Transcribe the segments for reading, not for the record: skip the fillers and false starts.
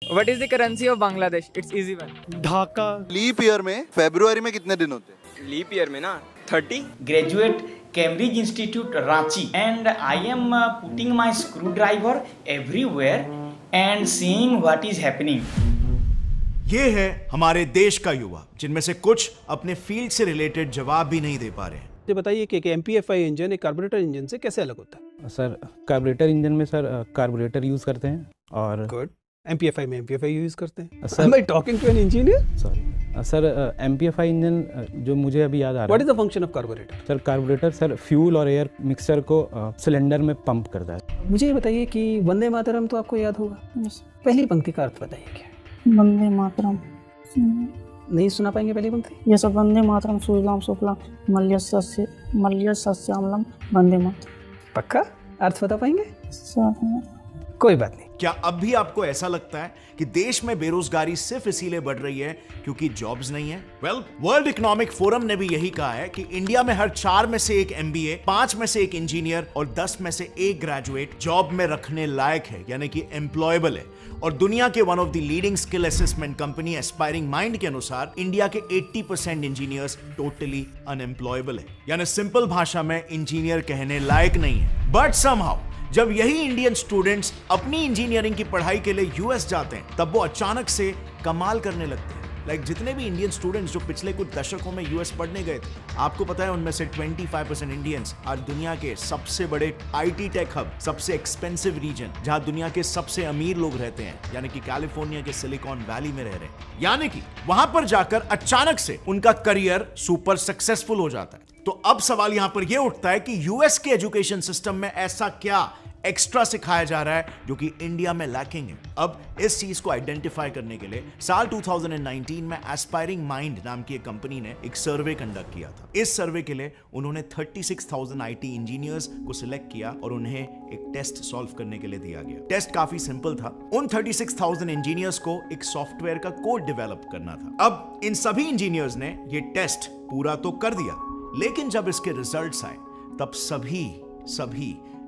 What is the currency of Bangladesh? It's easy one. Dhaka. Leap year में फरवरी में कितने दिन होते हैं? लीप ईयर में ना 30। graduate Cambridge Institute Ranchi and I am putting my screwdriver everywhere and seeing what is happening. ये है हमारे देश का युवा जिनमें से कुछ अपने फील्ड से रिलेटेड जवाब भी नहीं दे पा रहे हैं। ये बताइए कि एमपीएफआई इंजन एक कार्बोरेटर इंजन से कैसे अलग होता है? सर कार्बोरेटर इंजन में सर कार्बोरेटर यूज़ करते हैं और गुड। एमपीएफआई में एमपीएफआई यूज करते हैं। Sir- Am I talking to an engineer? Sorry sir MPFI engine जो मुझे अभी याद आ रहा What है is the function of carburetor? Sir carburettor sir fuel और एयर मिक्सचर को सिलेंडर में पंप करता है। मुझे ये बताइए कि वंदे मातरम तो आपको याद होगा, पहली पंक्ति का अर्थ बताइए क्या है? वंदे मातरम। नहीं सुना पाएंगे पहली पंक्ति? ये सब वंदे मातरम सुजलाम सुफलाम मलय सस्यामलम वंदे मातरम। पक्का अर्थ बता पाएंगे? सब कोई बात नहीं। क्या अब भी आपको ऐसा लगता है कि देश में बेरोजगारी सिर्फ इसीलिए बढ़ रही है क्योंकि जॉब्स नहीं है? वेल, वर्ल्ड इकोनॉमिक फोरम ने भी यही कहा है कि इंडिया में हर 4 में से एक एमबीए, 5 में से एक इंजीनियर और 10 में से एक ग्रेजुएट जॉब में रखने लायक है, यानी कि एम्प्लॉयबल है। और दुनिया के one of the leading skill assessment company aspiring mind के अनुसार इंडिया के 80% इंजीनियर्स टोटली अनएम्प्लॉयबल है, यानी सिंपल भाषा में इंजीनियर कहने लायक नहीं है। बट समहाउ जब यही इंडियन स्टूडेंट्स अपनी इंजीनियरिंग की पढ़ाई के लिए यूएस जाते हैं तब वो अचानक से कमाल करने लगते हैं। जितने भी इंडियन स्टूडेंट्स जो पिछले कुछ दशकों में यूएस पढ़ने गए थे, आपको पता है उनमें से 25% इंडियंस आज दुनिया के सबसे बड़े आईटी टेक हब, सबसे एक्सपेंसिव रीजन जहां दुनिया के सबसे अमीर लोग रहते हैं, यानी कि कैलिफोर्निया के सिलिकॉन वैली में रह रहे हैं, यानी कि वहां पर जाकर अचानक से उनका करियर सुपर सक्सेसफुल हो जाता है। तो अब सवाल यहां पर यह उठता है कि यूएस के एजुकेशन सिस्टम में ऐसा क्या एक्स्ट्रा सिखाया जा रहा है जो कि इंडिया में लैकिंग है। अब इस चीज को आइडेंटिफाई करने के लिए साल 2019 में एस्पायरिंग माइंड नाम की एक कंपनी ने एक सर्वे कंडक्ट किया था। इस सर्वे के लिए उन्होंने 36,000 आईटी इंजीनियर्स को सिलेक्ट किया और उन्हें एक टेस्ट सॉल्व करने के लिए दिया गया। टेस्ट काफी सिंपल था। उन 36,000 इंजीनियर्स को एक सॉफ्टवेयर का कोड डेवलप करना था। अब इन सभी इंजीनियर्स ने ये टेस्ट पूरा तो कर दिया, लेकिन जब इसके रिजल्ट्स आए तब सभी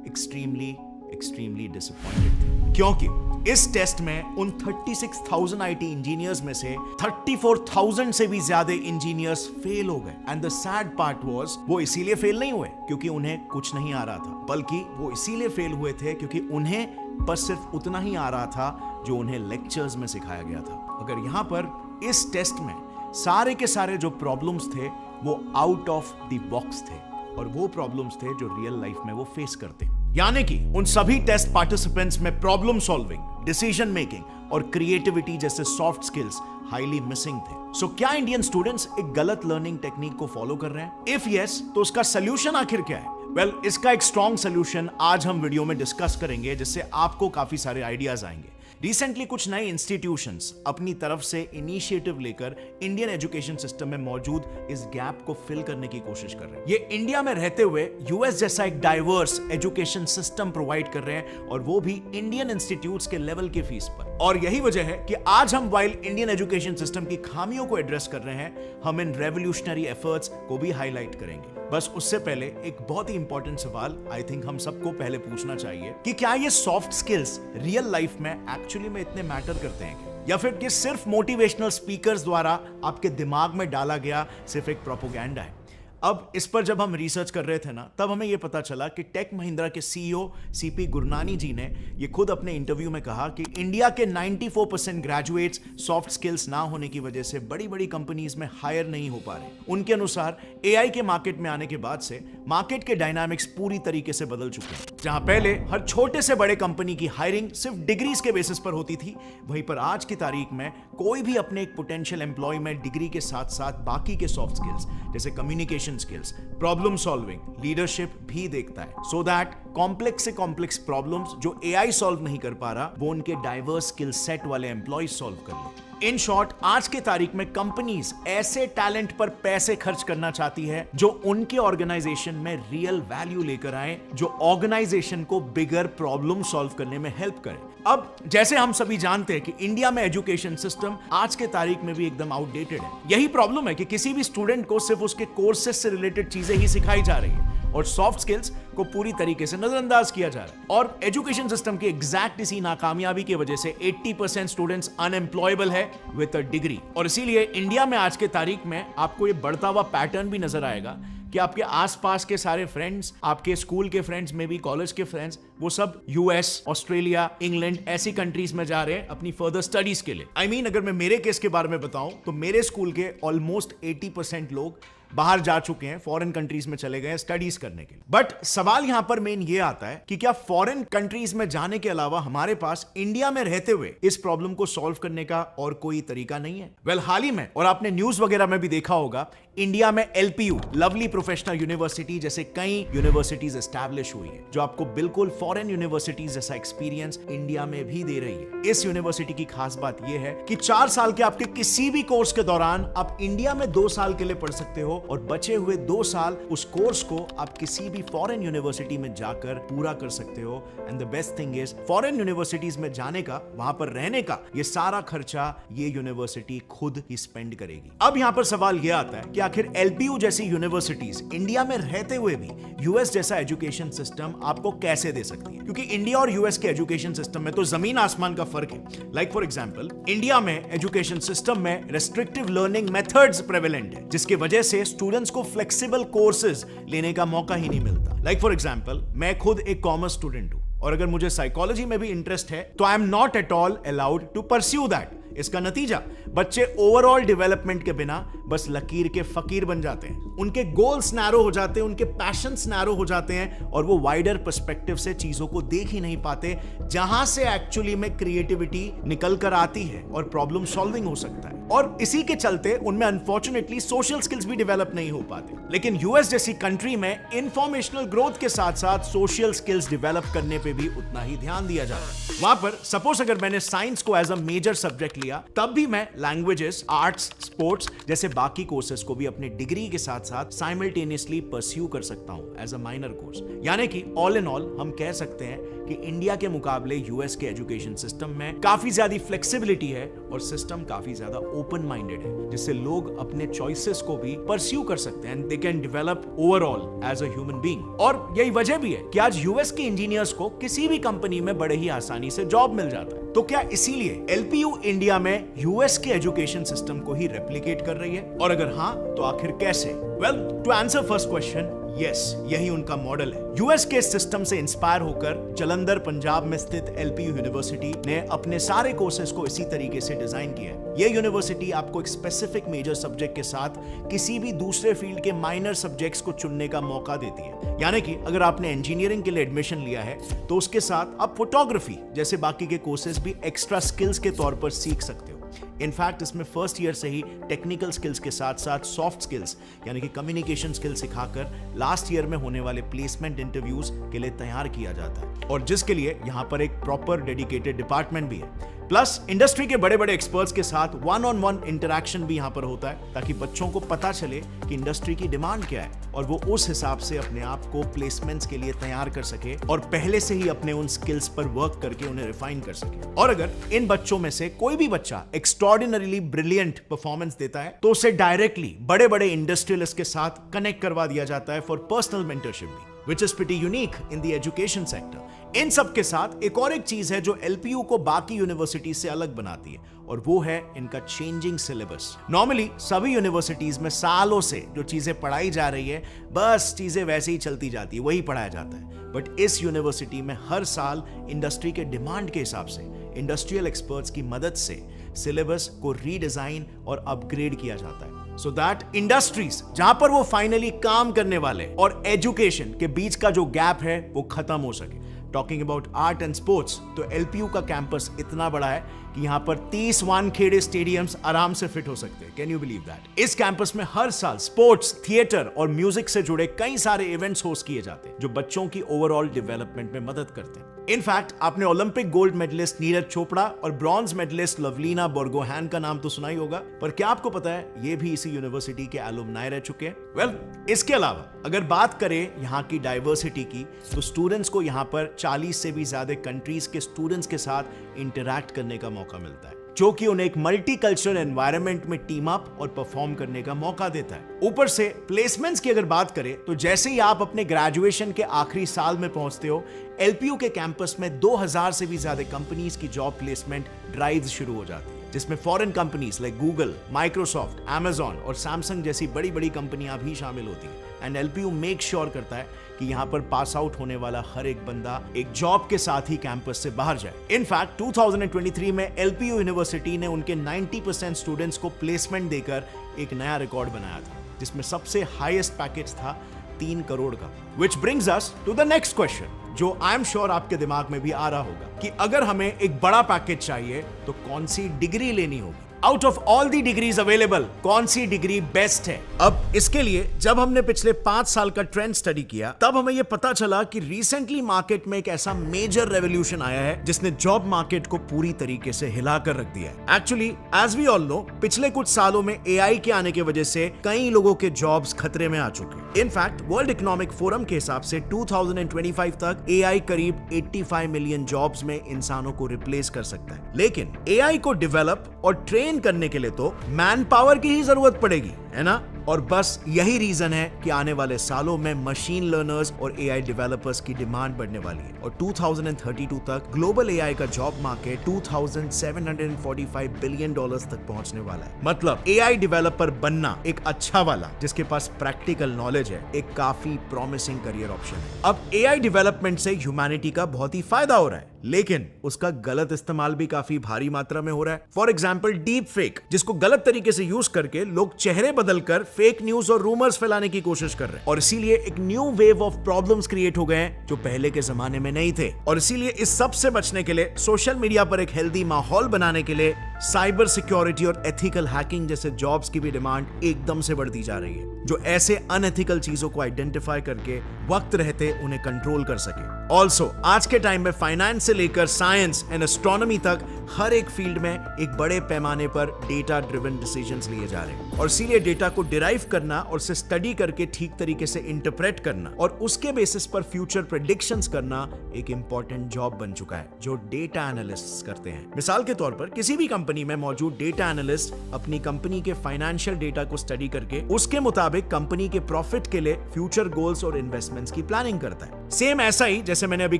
एक्सट्रीमली डिसअपॉइंटेड थे, क्योंकि इस टेस्ट में उन 36,000 आईटी इंजीनियर्स में से 34,000 से भी ज्यादा इंजीनियर्स फेल हो गए। And the sad part was, वो इसीलिए फेल नहीं हुए क्योंकि उन्हें कुछ नहीं आ रहा था, बल्कि वो इसीलिए फेल हुए थे क्योंकि उन्हें बस सिर्फ उतना ही आ रहा था जो उन्हें लेक्चर्स में सिखाया गया था। अगर यहां पर इस टेस्ट में सारे के सारे जो प्रॉब्लम्स थे वो आउट ऑफ द बॉक्स थे और वो प्रॉब्लम्स थे जो रियल लाइफ में वो फेस करते, यानी कि उन सभी टेस्ट पार्टिसिपेंट्स में प्रॉब्लम सॉल्विंग, डिसीजन मेकिंग और क्रिएटिविटी जैसे सॉफ्ट स्किल्स हाईली मिसिंग थे। सो क्या इंडियन स्टूडेंट्स एक गलत लर्निंग टेक्निक को फॉलो कर रहे हैं? इफ यस, तो उसका सोल्यूशन आखिर क्या है? वेल, इसका एक स्ट्रॉन्ग सोल्यूशन आज हम वीडियो में डिस्कस करेंगे, जिससे आपको काफी सारे आइडियाज आएंगे। रिसेंटली कुछ नए इंस्टीट्यूशंस अपनी तरफ से इनिशिएटिव लेकर इंडियन एजुकेशन सिस्टम में मौजूद इस गैप को फिल करने की कोशिश कर रहे हैं। ये इंडिया में रहते हुए यूएस जैसा एक डाइवर्स एजुकेशन सिस्टम प्रोवाइड कर रहे हैं, और वो भी इंडियन इंस्टीट्यूट्स के लेवल की फीस पर। और यही वजह है कि आज हम वाइल इंडियन एजुकेशन सिस्टम की खामियों को एड्रेस कर रहे हैं, हम इन रेवोल्यूशनरी एफर्ट्स को भी हाईलाइट करेंगे। बस उससे पहले एक बहुत ही इंपॉर्टेंट सवाल आई थिंक हम सबको पहले पूछना चाहिए कि क्या ये सॉफ्ट स्किल्स रियल लाइफ में एक्चुअली में इतने मैटर करते हैं, या फिर ये सिर्फ मोटिवेशनल स्पीकर्स द्वारा आपके दिमाग में डाला गया सिर्फ एक प्रोपोगेंडा है? अब इस पर जब हम रिसर्च कर रहे थे ना, तब हमें यह पता चला कि टेक महिंद्रा के सीईओ सीपी गुरनानी जी ने ये खुद अपने इंटरव्यू में कहा कि इंडिया के 94% ग्रेजुएट्स सॉफ्ट स्किल्स ना होने की वजह से बड़ी बड़ी कंपनीज में हायर नहीं हो पा रहे। उनके अनुसार एआई के मार्केट में आने के बाद से मार्केट के डायनामिक्स पूरी तरीके से बदल चुके हैं। जहां पहले हर छोटे से बड़े कंपनी की हायरिंग सिर्फ डिग्रीज के बेसिस पर होती थी, वहीं पर आज की तारीख में कोई भी अपने एक पोटेंशियल एम्प्लॉय में डिग्री के साथ साथ बाकी के सॉफ्ट स्किल्स जैसे communication skills, problem solving, leadership भी देखता है, सो दैट कॉम्प्लेक्स से कॉम्प्लेक्स प्रॉब्लम्स जो एआई सॉल्व नहीं कर पा रहा, वो उनके डाइवर्स स्किल सेट वाले एम्प्लॉयज सॉल्व कर ले। इन शॉर्ट, आज के तारीख में कंपनीज ऐसे टैलेंट पर पैसे खर्च करना चाहती है जो उनके ऑर्गेनाइजेशन में रियल वैल्यू लेकर आए, जो ऑर्गेनाइजेशन को बिगर प्रॉब्लम सॉल्व करने में हेल्प करे। अब जैसे हम सभी जानते हैं कि इंडिया में एजुकेशन सिस्टम आज के तारीख में भी एकदम आउटडेटेड है। यही प्रॉब्लम है कि किसी भी स्टूडेंट को सिर्फ उसके कोर्सेज से रिलेटेड चीजें ही सिखाई जा रही है, और सॉफ्ट स्किल्स को पूरी तरीके से नजरअंदाज किया जा रहा है। और एजुकेशन सिस्टम की एग्जैक्ट इसी नाकामयाबी की वजह से 80% स्टूडेंट्स अनएम्प्लॉयबल है विद अ डिग्री। और इसीलिए इंडिया में आज के तारीख में आपको ये बढ़ता हुआ पैटर्न भी नजर आएगा कि आपके आसपास के सारे फ्रेंड्स, आपके स्कूल के फ्रेंड्स में भी, कॉलेज के फ्रेंड्स, वो सब यूएस, ऑस्ट्रेलिया, इंग्लैंड ऐसी कंट्रीज में जा रहे हैं अपनी फर्दर स्टडीज के लिए। आई मीन अगर मैं मेरे केस के बारे में बताऊं तो मेरे स्कूल के ऑलमोस्ट 80% लोग बाहर जा चुके हैं, फॉरेन कंट्रीज में चले गए स्टडीज करने के लिए। बट सवाल यहां पर मेन ये आता है कि क्या फॉरेन कंट्रीज में जाने के अलावा हमारे पास इंडिया में रहते हुए इस प्रॉब्लम को सॉल्व करने का और कोई तरीका नहीं है? वेल, हाल ही में, और आपने न्यूज वगैरह में भी देखा होगा, इंडिया में LPU, लवली प्रोफेशनल यूनिवर्सिटी जैसे कई यूनिवर्सिटीज एस्टैब्लिश हुई है, जो आपको बिल्कुल फॉरेन यूनिवर्सिटीज जैसा एक्सपीरियंस इंडिया में भी दे रही है। इस यूनिवर्सिटी की खास बात यह है कि 4 साल के आपके किसी भी कोर्स के दौरान आप इंडिया में 2 साल के लिए पढ़ सकते हो और बचे हुए 2 साल उस कोर्स को आप किसी भी फॉरेन यूनिवर्सिटी में जाकर पूरा कर सकते हो। And the best thing is, foreign universities में जाने का, वहां पर रहने का, ये सारा खर्चा ये यूनिवर्सिटी खुद ही स्पेंड करेगी। अब यहां पर सवाल यह आता है कि आखिर LPU जैसी यूनिवर्सिटीज इंडिया में रहते हुए भी यूएस जैसा एजुकेशन सिस्टम आपको कैसे दे सकती है? क्योंकि इंडिया और यूएस के एजुकेशन सिस्टम में तो जमीन आसमान का फर्क है। लाइक फॉर एग्जांपल, इंडिया में एजुकेशन सिस्टम में रेस्ट्रिक्टिव लर्निंग मेथड्स प्रेवलेंट है, जिसकी वजह से स्टूडेंट्स को फ्लेक्सिबल कोर्सेज लेने का मौका ही नहीं मिलता। लाइक फॉर एग्जांपल, मैं खुद एक कॉमर्स स्टूडेंट हूं और अगर मुझे साइकोलॉजी में भी इंटरेस्ट है तो I am not at all allowed to pursue that. इसका नतीजा, बच्चे ओवरऑल डेवलपमेंट के बिना बस लकीर के फकीर बन जाते हैं। उनके गोल्स नैरो हो जाते हैं, उनके पैशंस नैरो हो जाते हैं और वो वाइडर पर्सपेक्टिव से चीजों को देख ही नहीं पाते, जहां से एक्चुअली में क्रिएटिविटी निकल कर आती है और प्रॉब्लम सॉल्विंग हो सकता है। और इसी के चलते उनमें अनफॉर्चुनेटली सोशल स्किल्स भी डेवलप नहीं हो पाते। लेकिन यूएस जैसी कंट्री में इंफॉर्मेशनल ग्रोथ के साथ साथ सोशल स्किल्स डेवलप करने पे भी उतना ही ध्यान दिया जाता है। वहां पर सपोज अगर मैंने साइंस को एज अ मेजर सब्जेक्ट लिया, तब भी मैं लैंग्वेजेस, आर्ट्स, स्पोर्ट्स जैसे बाकी कोर्सेज को भी अपनी डिग्री के साथ साथ साइमल्टेनियसली परस्यू कर सकता हूं एज अ माइनर कोर्स। यानी कि ऑल इन ऑल हम कह सकते हैं कि इंडिया के मुकाबले यूएस के एजुकेशन सिस्टम में काफी ज्यादा फ्लेक्सिबिलिटी है और सिस्टम काफी ज्यादा ओपन माइंडेड है, जिससे लोग अपने चॉइसेस को भी परस्यू कर सकते हैं and they can develop overall as a human being. और यही वजह भी है कि आज यूएस के इंजीनियर्स को किसी भी कंपनी में बड़े ही आसानी से जॉब मिल जाता है। तो क्या इसीलिए LPU इंडिया में यूएस के एजुकेशन सिस्टम को ही रेप्लिकेट कर रही है? और अगर हां, तो आखिर कैसे? Well, to answer first question, yes, यही उनका मॉडल है। यूएस के सिस्टम से इंस्पायर होकर जालंधर पंजाब में स्थित LPU यूनिवर्सिटी ने अपने सारे कोर्सेज को इसी तरीके से डिजाइन किया है। यह यूनिवर्सिटी आपको एक स्पेसिफिक मेजर सब्जेक्ट के साथ किसी भी दूसरे फील्ड के माइनर सब्जेक्ट्स को चुनने का मौका देती है। यानी कि अगर आपने इंजीनियरिंग के लिए एडमिशन लिया है तो उसके साथ आप फोटोग्राफी जैसे बाकी के कोर्सेज भी एक्स्ट्रा स्किल्स के तौर पर सीख सकते हो। इनफैक्ट इसमें फर्स्ट ईयर से ही टेक्निकल स्किल्स के साथ साथ सॉफ्ट स्किल्स यानी कि कम्युनिकेशन स्किल्स सिखाकर लास्ट ईयर में होने वाले प्लेसमेंट इंटरव्यूज के लिए तैयार किया जाता है, और जिसके लिए यहां पर एक प्रॉपर डेडिकेटेड डिपार्टमेंट भी है। प्लस इंडस्ट्री के बड़े बड़े एक्सपर्ट्स के साथ 1-on-1 इंटरेक्शन भी यहां पर होता है, ताकि बच्चों को पता चले कि इंडस्ट्री की डिमांड क्या है और वो उस हिसाब से अपने आप को प्लेसमेंट्स के लिए तैयार कर सके और पहले से ही अपने उन स्किल्स पर वर्क करके उन्हें रिफाइन कर सके। और अगर इन बच्चों में से कोई भी बच्चा एक्स्ट्राऑर्डिनरीली ब्रिलियंट परफॉर्मेंस देता है तो उसे डायरेक्टली बड़े बड़े इंडस्ट्रियलिस्ट के साथ कनेक्ट करवा दिया जाता है फॉर पर्सनल मेंटरशिप भी, which is pretty unique in the education sector. इन सब के साथ एक और एक चीज है जो LPU को बाकी यूनिवर्सिटी से अलग बनाती है, और वो है इनका चेंजिंग सिलेबस। नॉर्मली सभी यूनिवर्सिटीज में सालों से जो चीजें पढ़ाई जा रही है, बस चीजें वैसे ही चलती जाती है, वही पढ़ाया जाता है। बट इस यूनिवर्सिटी में हर साल इंडस्ट्री के डिमांड के हिसाब से इंडस्ट्रियल एक्सपर्ट्स की मदद से सिलेबस को रीडिजाइन और अपग्रेड किया जाता है, सो दैट इंडस्ट्रीज जहां पर वो फाइनली काम करने वाले और एजुकेशन के बीच का जो गैप है वो खत्म हो सके। Talking about art and sports, तो LPU का कैंपस इतना बड़ा है कि यहां पर 30 वानखेड़े स्टेडियम्स आराम से फिट हो सकते हैं। Can you believe that? इस कैंपस में हर साल स्पोर्ट्स, थिएटर और म्यूजिक से जुड़े कई सारे इवेंट्स होस्ट किए जाते हैं जो बच्चों की ओवरऑल डेवलपमेंट में मदद करते हैं। इनफैक्ट आपने Olympic gold medallist Neeraj Chopra और ब्रॉन्ज मेडलिस्ट लवलीना बोर्गोहैन का नाम तो सुना ही होगा, पर क्या आपको पता है ये भी इसी यूनिवर्सिटी के एलुमनाई रह चुके हैं? वेल, इसके अलावा अगर बात करें यहाँ की डाइवर्सिटी की, तो स्टूडेंट्स को यहाँ पर 40 से भी ज्यादा कंट्रीज के स्टूडेंट्स के साथ इंटरैक्ट करने का मौका मिलता है। जो कि उन्हें एक मल्टीकल्चरल एनवायरनमेंट में टीम अप और परफॉर्म करने का मौका देता है। ऊपर से प्लेसमेंट्स की अगर बात करें तो जैसे ही आप अपने ग्रेजुएशन के आखिरी साल में पहुंचते हो, एलपीयू के कैंपस में 2000 से भी ज्यादा कंपनीज की जॉब प्लेसमेंट ड्राइव्स शुरू हो जाती है, जिसमें foreign companies like Google, Microsoft, Amazon और सैमसंग जैसी बड़ी बड़ी कंपनियां भी शामिल होती हैं। एंड एलपीयू मेक श्योर करता है कि यहां पर पास आउट होने वाला हर एक बंदा एक जॉब के साथ ही कैंपस से बाहर जाए। इनफैक्ट 2023 में एलपीयू यूनिवर्सिटी ने उनके 90% स्टूडेंट्स को प्लेसमेंट देकर एक नया रिकॉर्ड बनाया था, जिसमें सबसे हाईएस्ट पैकेज था 3 करोड़ का। Which brings us to the next question, जो आई एम श्योर आपके दिमाग में भी आ रहा होगा कि अगर हमें एक बड़ा पैकेज चाहिए तो कौन सी डिग्री लेनी होगी। Out of all the degrees available कौन सी डिग्री बेस्ट है। अब इसके लिए जब हमने पिछले 5 साल का ट्रेंड स्टडी किया, तब हमें यह पता चला कि रिसेंटली मार्केट में एक ऐसा मेजर रेवोल्यूशन आया है जिसने जॉब मार्केट को पूरी तरीके से हिलाकर रख दिया है। Actually as we all know, पिछले कुछ सालों में एआई के आने की वजह से कई लोगों के जॉब्स खतरे में आ चुके हैं। इनफैक्ट वर्ल्ड इकोनॉमिक फोरम के हिसाब से 2025 तक एआई करीब 85 मिलियन जॉब्स में इंसानों को रिप्लेस कर सकता है। लेकिन एआई को डेवलप और ट्रेन करने के लिए तो मैन पावर की ही जरूरत पड़ेगी, है ना? और बस यही रीजन है कि आने वाले सालों में मशीन लर्नर्स और एआई डेवलपर्स की डिमांड बढ़ने वाली है और 2032 तक ग्लोबल एआई का जॉब मार्केट $2,745 बिलियन तक पहुंचने वाला है। मतलब एआई डेवलपर बनना एक अच्छा वाला, जिसके पास प्रैक्टिकल नॉलेज है, एक काफी प्रॉमिसिंग करियर ऑप्शन है। अब एआई डेवलपमेंट से ह्यूमैनिटी का बहुत ही फायदा हो रहा है, लेकिन उसका गलत इस्तेमाल भी काफी भारी मात्रा में हो रहा है। फॉर एग्जाम्पल डीप फेक, जिसको गलत तरीके से यूज करके लोग चेहरे बदलकर फेक न्यूज और रूमर्स फैलाने की कोशिश कर रहे हैं और इसीलिए एक new wave of problems create हो गए हैं जो पहले के जमाने में नहीं थे। और इसीलिए इस सब से बचने के लिए, सोशल मीडिया पर एक हेल्दी माहौल बनाने के लिए साइबर सिक्योरिटी और एथिकल हैकिंग जैसे जॉब्स की भी डिमांड एकदम से बढ़ती जा रही है, जो ऐसे अनएथिकल चीजों को आइडेंटिफाई करके वक्त रहते उन्हें कंट्रोल कर सके। ऑल्सो आज के टाइम में फाइनेंस से लेकर साइंस एंड एस्ट्रोनॉमी तक हर एक फील्ड में एक बड़े पैमाने पर डेटा ड्रिवन डिसीजंस लिए जा रहे हैं और इसीलिए डेटा को डिराइव करना और उसे स्टडी करके ठीक तरीके से इंटरप्रेट करना और उसके बेसिस पर फ्यूचर प्रेडिक्शंस करना एक इंपॉर्टेंट जॉब बन चुका है, जो डेटा एनालिस्ट्स करते हैं। मिसाल के तौर पर किसी भी कंपनी में मौजूद डेटा एनालिस्ट अपनी कंपनी के फाइनेंशियल डेटा को स्टडी करके उसके मुताबिक कंपनी के प्रॉफिट के लिए फ्यूचर गोल्स और इन्वेस्टमेंट्स की प्लानिंग करता है। सेम ऐसा ही जैसे मैंने अभी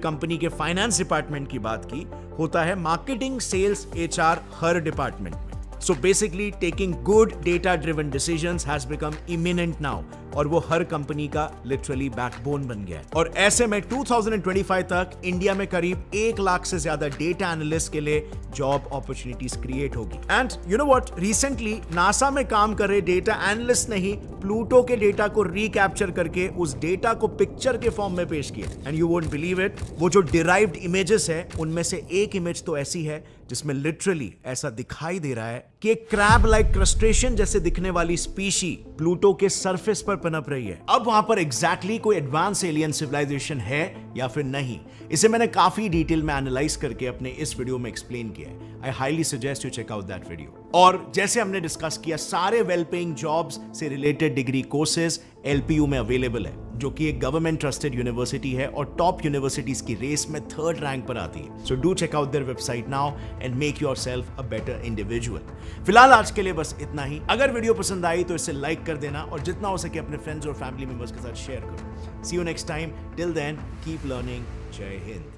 कंपनी के फाइनेंस डिपार्टमेंट की बात की, होता है मार्केटिंग, सेल्स, एचआर हर डिपार्टमेंट में। So basically taking good data driven decisions has become imminent now और वो हर कंपनी का लिटरली बैकबोन बन गया है। और ऐसे में 2025 तक इंडिया में करीब 1 लाख से ज्यादा डेटा एनालिस्ट के लिए जॉब अपॉर्चुनिटीज क्रिएट होगी। And you know what, recently NASA में काम कर रहे डेटा एनालिस्ट ने ही प्लूटो के डेटा को रिकैप्चर करके उस डेटा को पिक्चर के फॉर्म में पेश किया। And you won't believe it, वो जो डिराइव्ड इमेजेस है उनमें से एक इमेज तो ऐसी है जिसमें लिटरली ऐसा दिखाई दे रहा है कि एक क्रैब लाइक क्रस्टेशियन जैसे दिखने वाली स्पीशी प्लूटो के सरफेस पर पनप रही है। अब वहां पर एग्जैक्टली कोई एडवांस एलियन सिविलाइजेशन है या फिर नहीं, इसे मैंने काफी डिटेल में एनालाइज करके अपने इस वीडियो में एक्सप्लेन किया है। I highly suggest you check out that video. और जैसे हमने डिस्कस किया, सारे वेल पेइंग जॉब्स से रिलेटेड डिग्री कोर्सेज एलपीयू में अवेलेबल है, जो कि एक गवर्नमेंट ट्रस्टेड यूनिवर्सिटी है और टॉप यूनिवर्सिटीज की रेस में 3rd रैंक पर आती है। So do check out their website now and make yourself a better individual. फिलहाल आज के लिए बस इतना ही। अगर वीडियो पसंद आई तो इसे लाइक कर देना और जितना हो सके अपने फ्रेंड्स और फैमिली मेंबर्स के साथ शेयर करो। See you next time, till then keep learning. जय हिंद।